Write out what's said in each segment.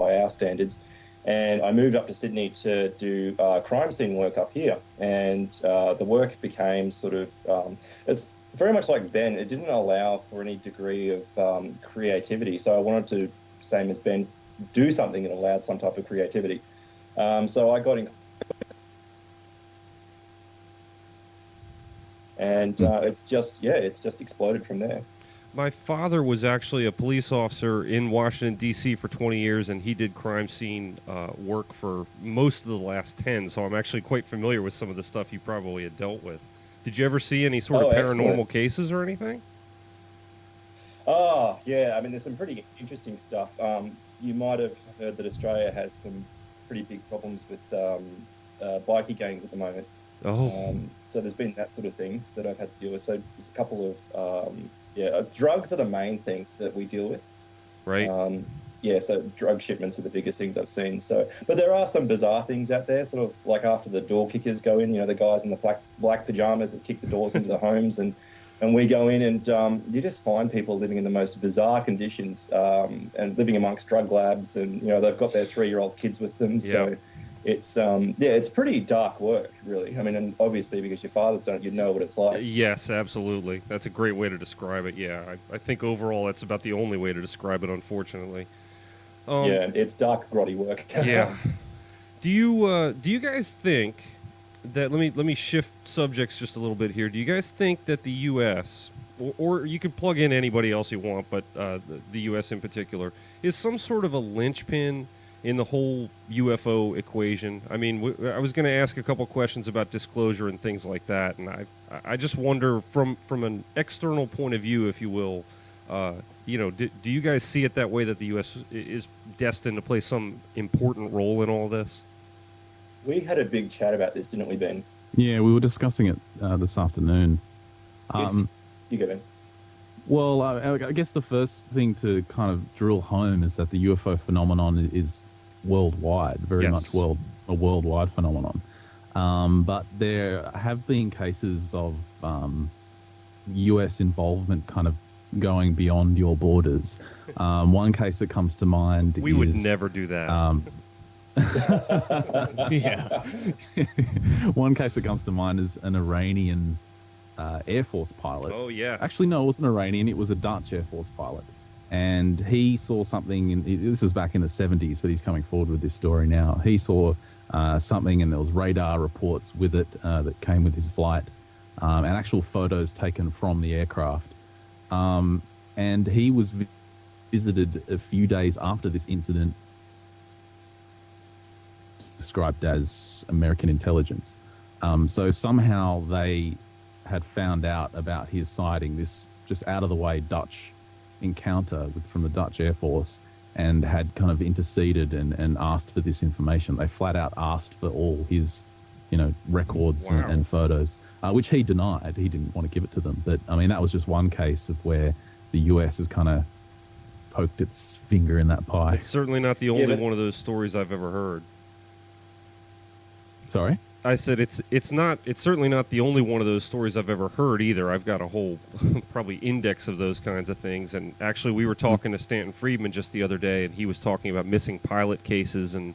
by our standards. And I moved up to Sydney to do crime scene work up here. And the work became sort of, it's very much like Ben, it didn't allow for any degree of creativity. So I wanted to, same as Ben, do something that allowed some type of creativity. So I got in, and it's just exploded from there. My father was actually a police officer in Washington, D.C. for 20 years, and he did crime scene work for most of the last 10, so I'm actually quite familiar with some of the stuff you probably had dealt with. Did you ever see any sort of paranormal excellent. cases or anything? Oh, yeah. I mean, there's some pretty interesting stuff. You might have heard that Australia has some pretty big problems with bikie gangs at the moment. Oh, So there's been that sort of thing that I've had to deal with. So there's a couple of drugs are the main thing that we deal with. right. So drug shipments are the biggest things I've seen. So, but there are some bizarre things out there, sort of like after the door kickers go in, the guys in the black pajamas that kick the doors into the homes, and we go in and you just find people living in the most bizarre conditions and living amongst drug labs, and they've got their 3-year-old kids with them. So it's pretty dark work, really. I mean, and obviously because your father's done it, you know what it's like. Yes, absolutely. That's a great way to describe it. Yeah, I think overall that's about the only way to describe it, unfortunately. It's dark, grotty work. Yeah. Do you guys think that let me shift subjects just a little bit here. Do you guys think that the U.S. or you can plug in anybody else you want, but the U.S. in particular is some sort of a linchpin in the whole UFO equation? I mean, I was going to ask a couple questions about disclosure and things like that, and I just wonder from an external point of view, if you will, do you guys see it that way, that the U.S. is destined to play some important role in all this? We had a big chat about this, didn't we, Ben? Yeah, we were discussing it this afternoon. You go, Ben. Well, I guess the first thing to kind of drill home is that the UFO phenomenon is worldwide, very much a worldwide phenomenon. But there have been cases of US involvement kind of going beyond your borders. One case that comes to mind we would never do that. Yeah. One case that comes to mind is an Iranian Air Force pilot. Oh, yeah. Actually, no, it wasn't Iranian. It was a Dutch Air Force pilot. And he saw something, this was back in the 70s, but he's coming forward with this story now. He saw something, and there was radar reports with it that came with his flight, and actual photos taken from the aircraft. And he was visited a few days after this incident, described as American intelligence. So somehow they had found out about his sighting, this just out-of-the-way Dutch encounter from the Dutch Air Force, and had kind of interceded and asked for this information. They flat out asked for all his, records and photos, which he denied. He didn't want to give it to them. But, I mean, that was just one case of where the US has kind of poked its finger in that pie. It's certainly not the only one of those stories I've ever heard. Sorry? I said it's certainly not the only one of those stories I've ever heard either. I've got a whole probably index of those kinds of things. And actually, we were talking to Stanton Friedman just the other day, and he was talking about missing pilot cases and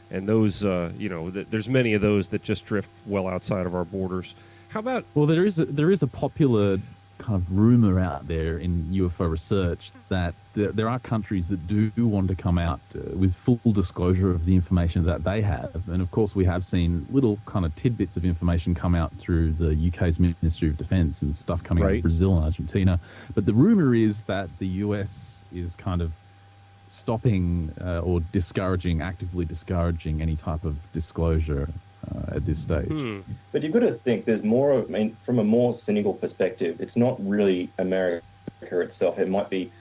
those there's many of those that just drift well outside of our borders. How about? Well, there is a popular kind of rumor out there in UFO research that there are countries that do want to come out with full disclosure of the information that they have. And of course, we have seen little kind of tidbits of information come out through the UK's Ministry of Defence and stuff coming out of Brazil and Argentina. But the rumor is that the US is kind of stopping or actively discouraging any type of disclosure at this stage. But you've got to think there's more from a more cynical perspective, it's not really America itself. It might be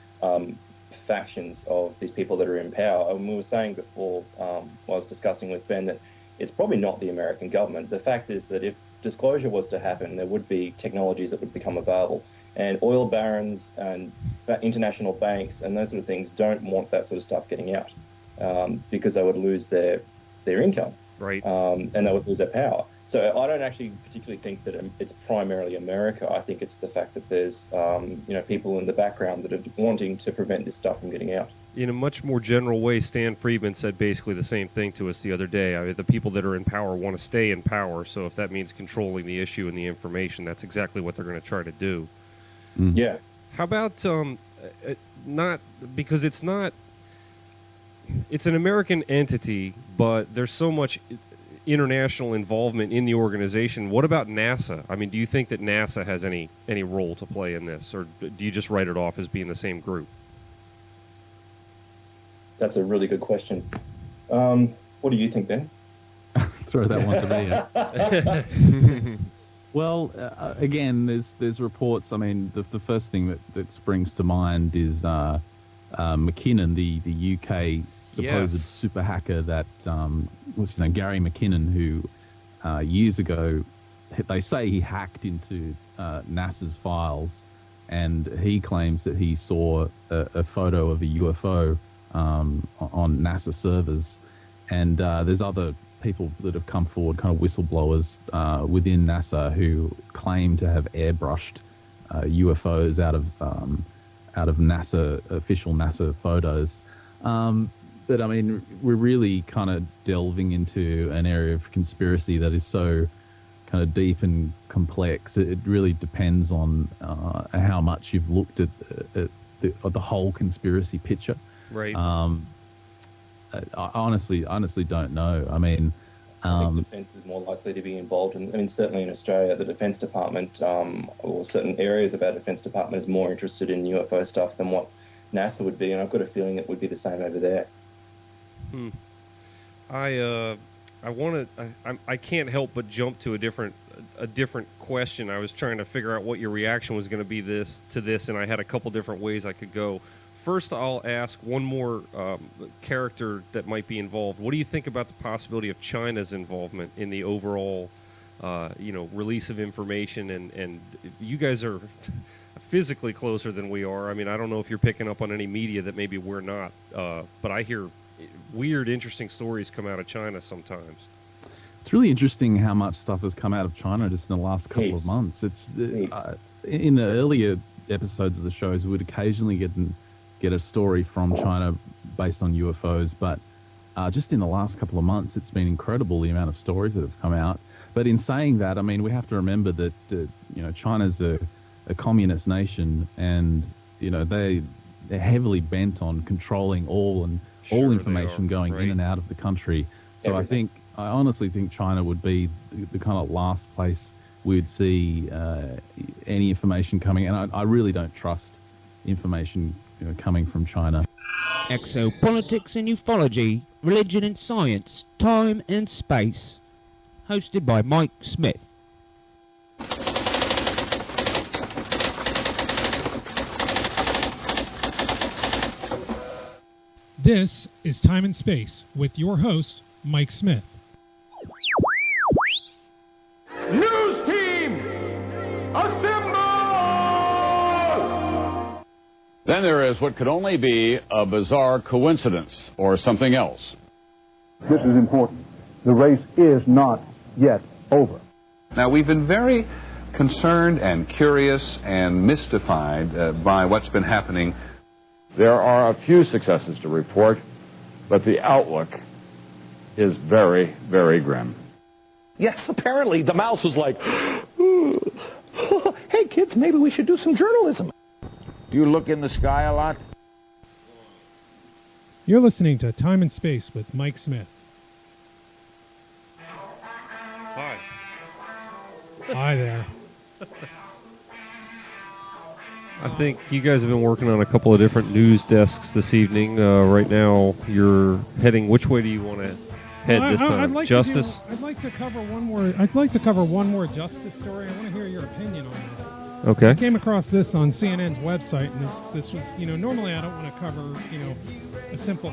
factions of these people that are in power. And we were saying before, I was discussing with Ben, that it's probably not the American government. The fact is that if disclosure was to happen, there would be technologies that would become available. And oil barons and international banks and those sort of things don't want that sort of stuff getting out because they would lose their income. Right. And they would lose their power. So I don't actually particularly think that it's primarily America. I think it's the fact that there's, people in the background that are wanting to prevent this stuff from getting out. in a much more general way, Stan Friedman said basically the same thing to us the other day. I mean, the people that are in power want to stay in power, so if that means controlling the issue and the information, that's exactly what they're going to try to do. Yeah. How about not because it's not. It's an American entity, but there's so much international involvement in the organization. What about NASA? I mean, do you think that NASA has any role to play in this, or do you just write it off as being the same group? That's a really good question. What do you think, Ben? Throw that one to me. Well, again, there's reports. I mean, the first thing that springs to mind is McKinnon, the UK supposed super hacker that what's his name, Gary McKinnon, who years ago they say he hacked into NASA's files, and he claims that he saw a photo of a UFO on NASA servers, and there's other people that have come forward, kind of whistleblowers within NASA, who claim to have airbrushed UFOs out of NASA, official NASA photos. But I mean, we're really kind of delving into an area of conspiracy that is so kind of deep and complex. It really depends on how much you've looked at the whole conspiracy picture. Right. I honestly don't know. I mean, I think defence is more likely to be involved. I mean, certainly in Australia, the Defence Department, or certain areas of our Defence Department, is more interested in UFO stuff than what NASA would be, and I've got a feeling it would be the same over there. I can't help but jump to a different question. I was trying to figure out what your reaction was going to be to this, and I had a couple different ways I could go. First, I'll ask one more character that might be involved. What do you think about the possibility of China's involvement in the overall, release of information? And you guys are physically closer than we are. I mean, I don't know if you're picking up on any media that maybe we're not, but I hear weird, interesting stories come out of China sometimes. It's really interesting how much stuff has come out of China just in the last couple of months. It's in the earlier episodes of the shows, we would occasionally get a story from China based on UFOs, but just in the last couple of months, it's been incredible the amount of stories that have come out. But in saying that, I mean, we have to remember that China's a communist nation, and they're heavily bent on controlling all information going in and out of the country. So I honestly think China would be the kind of last place we'd see any information coming, and I really don't trust information coming from China. Exopolitics and ufology, religion and science, time and space. Hosted by Mike Smith. This is Time and Space with your host, Mike Smith. News team, assemble! Then there is what could only be a bizarre coincidence or something else. This is important. The race is not yet over. Now, we've been very concerned and curious and mystified by what's been happening. There are a few successes to report, but the outlook is very, very grim. Yes, apparently the mouse was like, hey kids, maybe we should do some journalism. Do you look in the sky a lot? You're listening to Time and Space with Mike Smith. Hi. Hi there. I think you guys have been working on a couple of different news desks this evening. Right now, you're heading. Which way do you want to head this time? I'd like Justice. I'd like to cover one more. I'd like to cover one more justice story. I want to hear your opinion on this. Okay. I came across this on CNN's website, and this was, normally I don't want to cover, a simple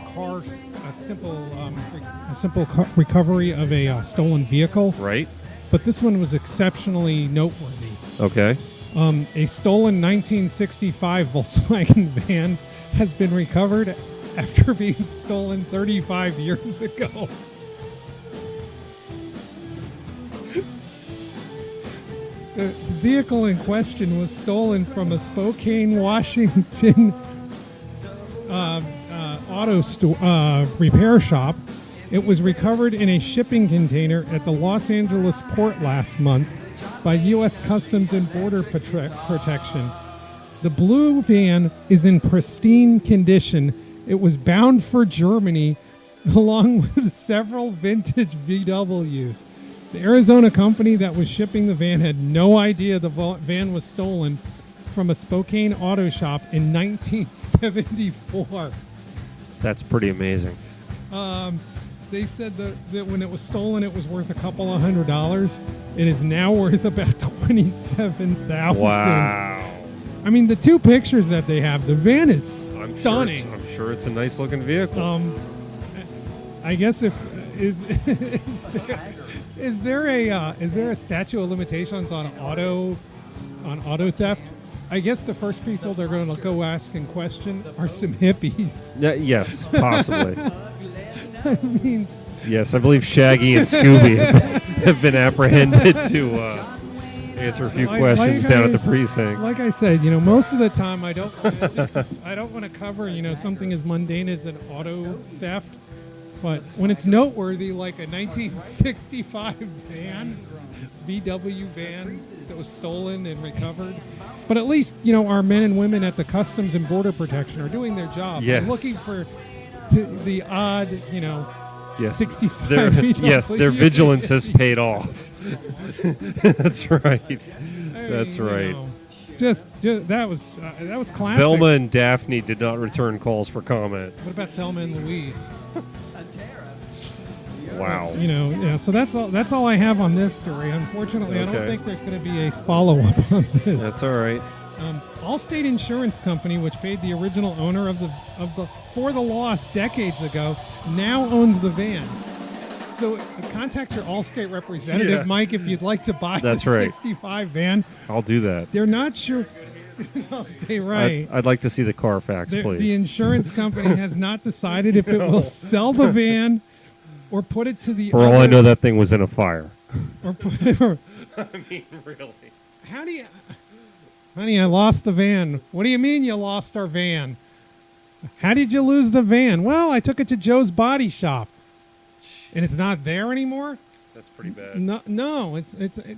recovery of a stolen vehicle. Right. But this one was exceptionally noteworthy. Okay. A stolen 1965 Volkswagen van has been recovered after being stolen 35 years ago. The vehicle in question was stolen from a Spokane, Washington repair shop. It was recovered in a shipping container at the Los Angeles port last month by U.S. Customs and Border Protection. The blue van is in pristine condition. It was bound for Germany along with several vintage VWs. The Arizona company that was shipping the van had no idea the van was stolen from a Spokane auto shop in 1974. That's pretty amazing. They said that when it was stolen, it was worth a couple of $100. It is now worth about $27,000. Wow. I mean, the two pictures that they have, the van is stunning. I'm sure it's a nice looking vehicle. I guess is there a statute of limitations on auto theft? I guess the first people they're going to go ask and question are some hippies. Yes, possibly. I mean, yes, I believe Shaggy and Scooby have been apprehended to answer a few questions down at the precinct. Like I said, most of the time I don't want to cover, something as mundane as an auto theft. But when it's noteworthy, like a 1965 VW van that was stolen and recovered, but at least, our men and women at the Customs and Border Protection are doing their job. Yes. They're looking for the odd, Yes. 65 VW. Yes, their vigilance has paid off. That's right. That's right. Just that was classic. Velma and Daphne did not return calls for comment. What about Thelma and Louise? Wow. So that's all I have on this story. Unfortunately, I don't think there's going to be a follow-up on this. That's all right. Allstate Insurance Company, which paid the original owner of the for the loss decades ago, now owns the van. So contact your Allstate representative, Mike, if you'd like to buy the 65 van. I'll do that. They're not sure. Allstate, right. I'd like to see the Carfax, please. The insurance company has not decided if it will sell the van or put it to the For all I know, that thing was in a fire. Or I mean, really. How do you... Honey, I lost the van. What do you mean you lost our van? How did you lose the van? Well, I took it to Joe's Body Shop. And it's not there anymore? That's pretty bad. No, it's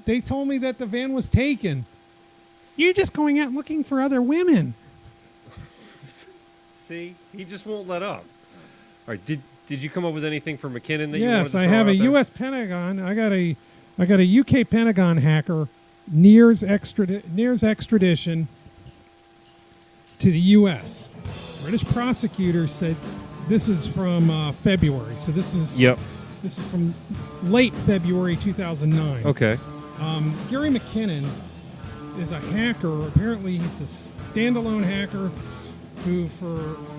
they told me that the van was taken. You're just going out looking for other women. See, he just won't let up. All right, did you come up with anything for McKinnon that you wanted to throw Yes, I have a out there? U.S. Pentagon. I got a U.K. Pentagon hacker nears extradition to the U.S. British prosecutors said this is from February. So this is from late February 2009. Okay. Gary McKinnon is a hacker. Apparently, he's a standalone hacker who,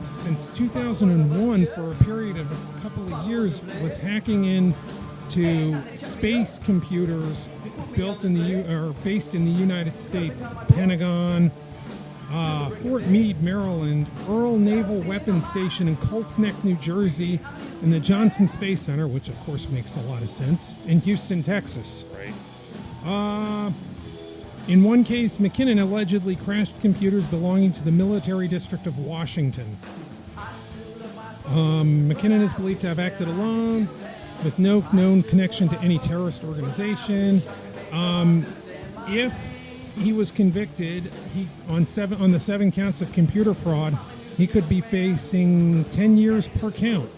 since 2001, for a period of a couple of years, was hacking into space computers based in the United States, Pentagon, Fort Meade, Maryland, Earl Naval Weapons Station in Colts Neck, New Jersey, and the Johnson Space Center, which of course makes a lot of sense, in Houston, Texas. Right. In one case, McKinnon allegedly crashed computers belonging to the military district of Washington. McKinnon is believed to have acted alone, with no known connection to any terrorist organization. If he was convicted, on the 7 counts of computer fraud, he could be facing 10 years per count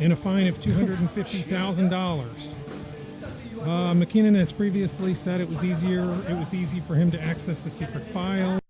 and a fine of $250,000. McKinnon has previously said it was easy for him to access the secret file.